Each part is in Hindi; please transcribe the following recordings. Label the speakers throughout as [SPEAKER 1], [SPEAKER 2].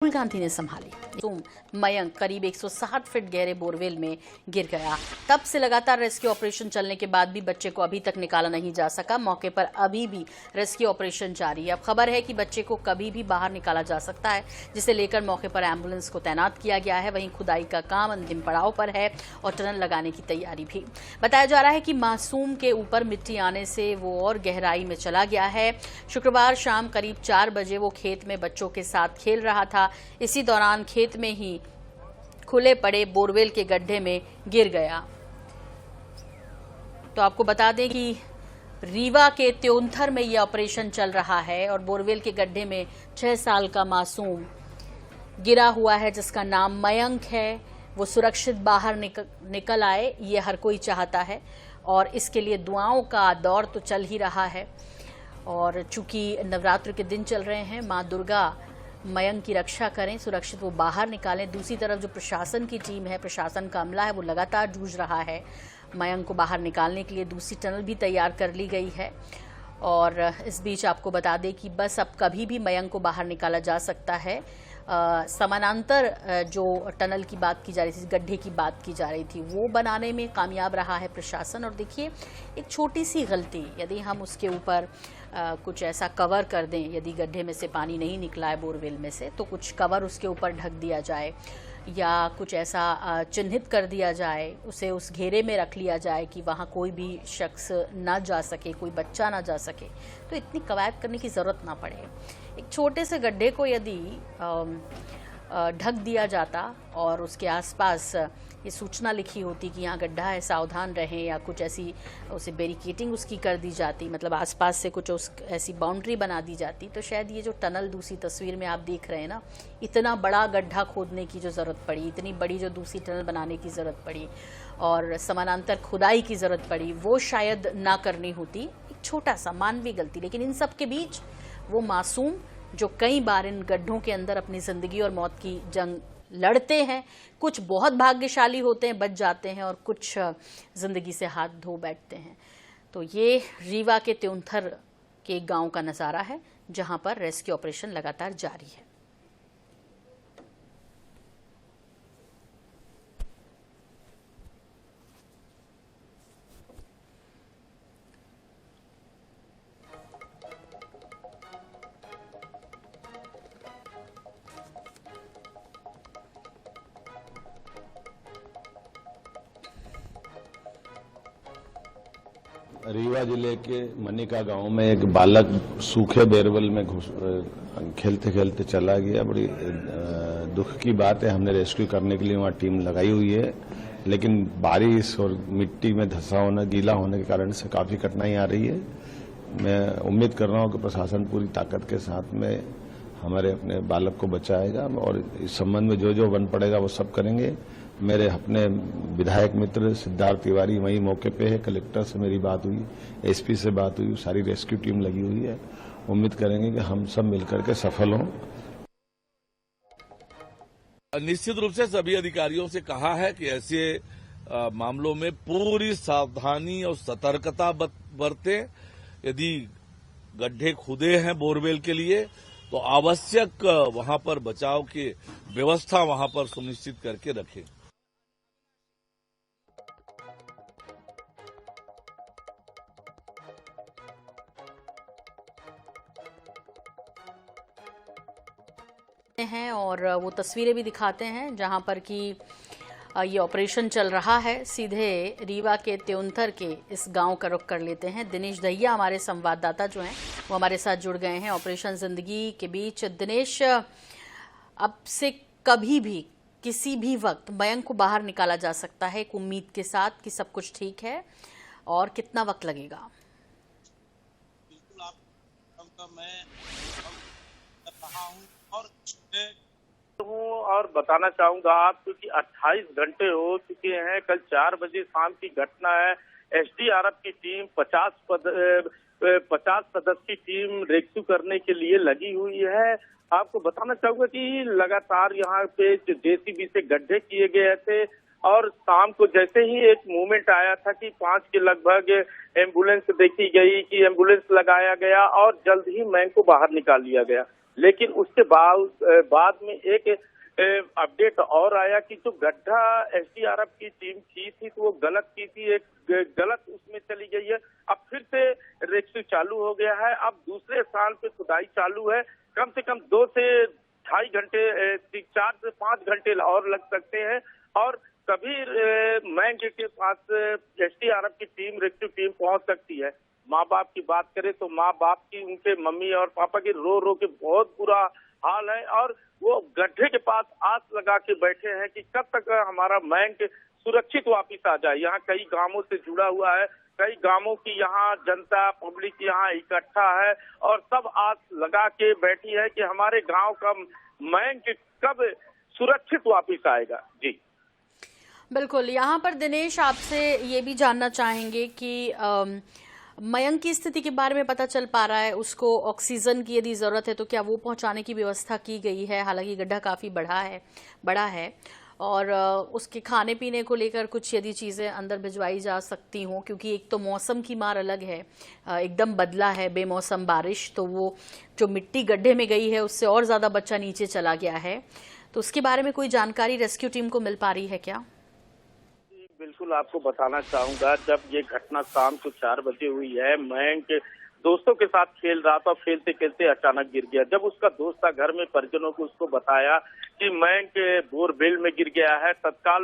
[SPEAKER 1] राहुल गांधी ने संभाली। मयंक करीब 160 फीट गहरे बोरवेल में गिर गया। तब से लगातार रेस्क्यू ऑपरेशन चलने के बाद भी बच्चे को अभी तक निकाला नहीं जा सका। मौके पर अभी भी रेस्क्यू ऑपरेशन जारी है। अब खबर है कि बच्चे को कभी भी बाहर निकाला जा सकता है, जिसे लेकर मौके पर एम्बुलेंस को तैनात किया गया है। वहीं खुदाई का काम अंतिम पड़ाव पर है और टनल लगाने की तैयारी भी। बताया जा रहा है कि मासूम के ऊपर मिट्टी आने से वो और गहराई में चला गया है। शुक्रवार शाम करीब 4 बजे वो खेत में बच्चों के साथ खेल रहा था। इसी दौरान खेत में ही खुले पड़े बोरवेल के गड्ढे में गिर गया। तो आपको बता दें कि रीवा के त्योंथर में यह ऑपरेशन चल रहा है और बोरवेल के गड्ढे में 6 साल का मासूम गिरा हुआ है, जिसका नाम मयंक है। वो सुरक्षित बाहर निकल आए, ये हर कोई चाहता है और इसके लिए दुआओं का दौर तो चल ही रहा है। और चूंकि नवरात्र के दिन चल रहे हैं, माँ दुर्गा मयंक की रक्षा करें, सुरक्षित वो बाहर निकालें। दूसरी तरफ जो प्रशासन की टीम है, प्रशासन का अमला है, वो लगातार जूझ रहा है। मयंक को बाहर निकालने के लिए दूसरी टनल भी तैयार कर ली गई है। और इस बीच आपको बता दें कि बस अब कभी भी मयंक को बाहर निकाला जा सकता है। समानांतर जो टनल की बात की जा रही थी, गड्ढे की बात की जा रही थी, वो बनाने में कामयाब रहा है प्रशासन। और देखिए, एक छोटी सी गलती, यदि हम उसके ऊपर कुछ ऐसा कवर कर दें, यदि गड्ढे में से पानी नहीं निकला है बोरवेल में से, तो कुछ कवर उसके ऊपर ढक दिया जाए या कुछ ऐसा चिन्हित कर दिया जाए, उसे उस घेरे में रख लिया जाए कि वहाँ कोई भी शख्स ना जा सके, कोई बच्चा ना जा सके, तो इतनी कवायद करने की ज़रूरत ना पड़े। एक छोटे से गड्ढे को यदि ढक दिया जाता और उसके आसपास ये सूचना लिखी होती कि यहाँ गड्ढा है, सावधान रहें, या कुछ ऐसी उसे बैरिकेटिंग उसकी कर दी जाती, मतलब आसपास से कुछ उस ऐसी बाउंड्री बना दी जाती, तो शायद ये जो टनल दूसरी तस्वीर में आप देख रहे हैं ना, इतना बड़ा गड्ढा खोदने की जो ज़रूरत पड़ी, इतनी बड़ी जो दूसरी टनल बनाने की ज़रूरत पड़ी और समानांतर खुदाई की ज़रूरत पड़ी, वो शायद ना करनी होती। एक छोटा सा मानवीय गलती, लेकिन इन सब के बीच वो मासूम जो कई बार इन गड्ढों के अंदर अपनी ज़िंदगी और मौत की जंग लड़ते हैं, कुछ बहुत भाग्यशाली होते हैं, बच जाते हैं, और कुछ ज़िंदगी से हाथ धो बैठते हैं। तो ये रीवा के त्योंथर के गांव का नज़ारा है, जहां पर रेस्क्यू ऑपरेशन लगातार जारी है।
[SPEAKER 2] रीवा जिले के मनिका गांव में एक बालक सूखे बोरवेल में खेलते खेलते चला गया। बड़ी दुख की बात है। हमने रेस्क्यू करने के लिए वहां टीम लगाई हुई है, लेकिन बारिश और मिट्टी में धंसा होना, गीला होने के कारण से काफी कठिनाई आ रही है। मैं उम्मीद कर रहा हूं कि प्रशासन पूरी ताकत के साथ में हमारे अपने बालक को बचाएगा और इस संबंध में जो जो बन पड़ेगा वो सब करेंगे। मेरे अपने विधायक मित्र सिद्धार्थ तिवारी वही मौके पे है, कलेक्टर से मेरी बात हुई, एसपी से बात हुई, सारी रेस्क्यू टीम लगी हुई है। उम्मीद करेंगे कि हम सब मिलकर के सफल हों।
[SPEAKER 3] निश्चित रूप से सभी अधिकारियों से कहा है कि ऐसे मामलों में पूरी सावधानी और सतर्कता बरतें। यदि गड्ढे खुदे हैं बोरवेल के लिए, तो आवश्यक वहां पर बचाव की व्यवस्था वहां पर सुनिश्चित करके रखें।
[SPEAKER 1] हैं और वो तस्वीरें भी दिखाते हैं जहां पर कि ये ऑपरेशन चल रहा है। सीधे रीवा के त्योंथर के इस गांव का रुख कर लेते हैं। दिनेश दहिया हमारे संवाददाता जो हैं वो हमारे साथ जुड़ गए हैं ऑपरेशन जिंदगी के बीच। दिनेश, अब से कभी भी किसी भी वक्त मयंक को बाहर निकाला जा सकता है, एक उम्मीद के साथ कि सब कुछ ठीक है, और कितना वक्त लगेगा?
[SPEAKER 4] बिल्कुल, आप मैं रहा हूं और बताना चाहूंगा आपको कि 28 घंटे हो चुके हैं। कल 4 बजे शाम की घटना है। एसडीआरएफ की टीम 50 सदस्य की टीम रेस्क्यू करने के लिए लगी हुई है। आपको बताना चाहूंगा कि लगातार यहाँ पे जेसीबी से गड्ढे किए गए थे और शाम को जैसे ही एक मूवमेंट आया था कि 5 के लगभग एम्बुलेंस देखी गई, कि एम्बुलेंस लगाया गया और जल्द ही मयंक को बाहर निकाल लिया गया। लेकिन उसके बाद में एक अपडेट और आया कि जो गड्ढा एसडीआरएफ की टीम की थी तो वो गलत की थी, एक गलत उसमें चली गई है। अब फिर से रेस्क्यू चालू हो गया है। अब दूसरे स्थान पे खुदाई चालू है। कम से कम 2 से 2.5 घंटे 4 से 5 घंटे और लग सकते हैं। और कभी मैंग के पास एसडीआरएफ की टीम, रेस्क्यू टीम पहुंच सकती है। माँ बाप की बात करें तो माँ बाप की, उनके मम्मी और पापा की रो रो के बहुत बुरा हाल है और वो गड्ढे के पास आस लगा के बैठे हैं कि कब तक हमारा मैंग सुरक्षित वापिस आ जाए। यहाँ कई गांवों से जुड़ा हुआ है, कई गांवों की यहाँ जनता पब्लिक यहाँ इकट्ठा है और सब आस लगा के बैठी है कि हमारे गांव का मैंग कब सुरक्षित वापिस आएगा। जी
[SPEAKER 1] बिल्कुल। यहाँ पर दिनेश आपसे ये भी जानना चाहेंगे कि मयंक की स्थिति के बारे में पता चल पा रहा है, उसको ऑक्सीजन की यदि जरूरत है तो क्या वो पहुंचाने की व्यवस्था की गई है? हालांकि गड्ढा काफी बड़ा है और उसके खाने पीने को लेकर कुछ यदि चीजें अंदर भिजवाई जा सकती हों, क्योंकि एक तो मौसम की मार अलग है, एकदम बदला है बेमौसम बारिश, तो वो जो मिट्टी गड्ढे में गई है उससे और ज्यादा बच्चा नीचे चला गया है। तो उसके बारे में कोई जानकारी रेस्क्यू टीम को मिल पा रही है क्या?
[SPEAKER 4] बिल्कुल आपको बताना चाहूंगा, जब ये घटना शाम को 4 बजे हुई है, मयंक दोस्तों के साथ खेल रहा था, खेलते खेलते अचानक गिर गया। जब उसका दोस्त था घर में, परिजनों को उसको बताया कि मयंक बोरवेल में गिर गया है, तत्काल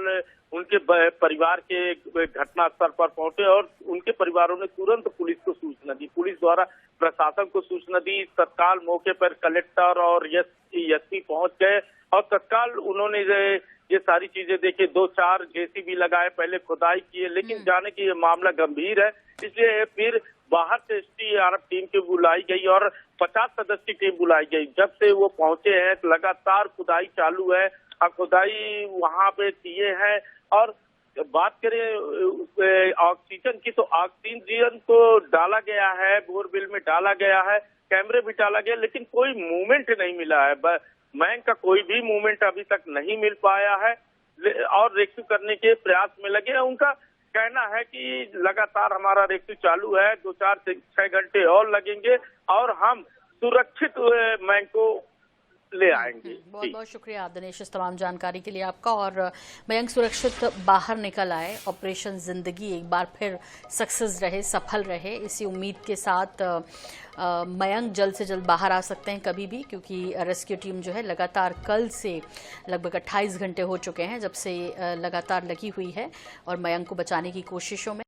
[SPEAKER 4] उनके परिवार के घटनास्थल पर पहुंचे और उनके परिवारों ने तुरंत पुलिस को सूचना दी। पुलिस द्वारा प्रशासन को सूचना दी। तत्काल मौके पर कलेक्टर और एसपी पहुंच गए और तत्काल उन्होंने ये सारी चीजें देखी। 2-4 जेसीबी लगाए, पहले खुदाई किए, लेकिन जाने कि ये मामला गंभीर है, इसलिए फिर बाहर से एसडीआरएफ टीम की बुलाई गई और 50 सदस्य की टीम बुलाई गई। जब से वो पहुंचे हैं लगातार खुदाई चालू है। अब खुदाई वहां पे किए हैं और बात करें ऑक्सीजन की, तो ऑक्सीजन तो डाला गया है, बोरवेल में डाला गया है, कैमरे भी डाला गया, लेकिन कोई मूवमेंट नहीं मिला है। मैंग का कोई भी मूवमेंट अभी तक नहीं मिल पाया है और रेस्क्यू करने के प्रयास में लगे हैं। उनका कहना है कि लगातार हमारा रेस्क्यू चालू है, 2-4 से 6 घंटे और लगेंगे और हम सुरक्षित मैंग को ले आएंगे।
[SPEAKER 1] बहुत बहुत शुक्रिया दिनेश इस तमाम जानकारी के लिए आपका। और मयंक सुरक्षित बाहर निकल आए, ऑपरेशन जिंदगी एक बार फिर सक्सेस रहे, सफल रहे, इसी उम्मीद के साथ मयंक जल्द से जल्द बाहर आ सकते हैं कभी भी, क्योंकि रेस्क्यू टीम जो है लगातार कल से लगभग 28 घंटे हो चुके हैं जब से लगातार लगी हुई है और मयंक को बचाने की कोशिशों में।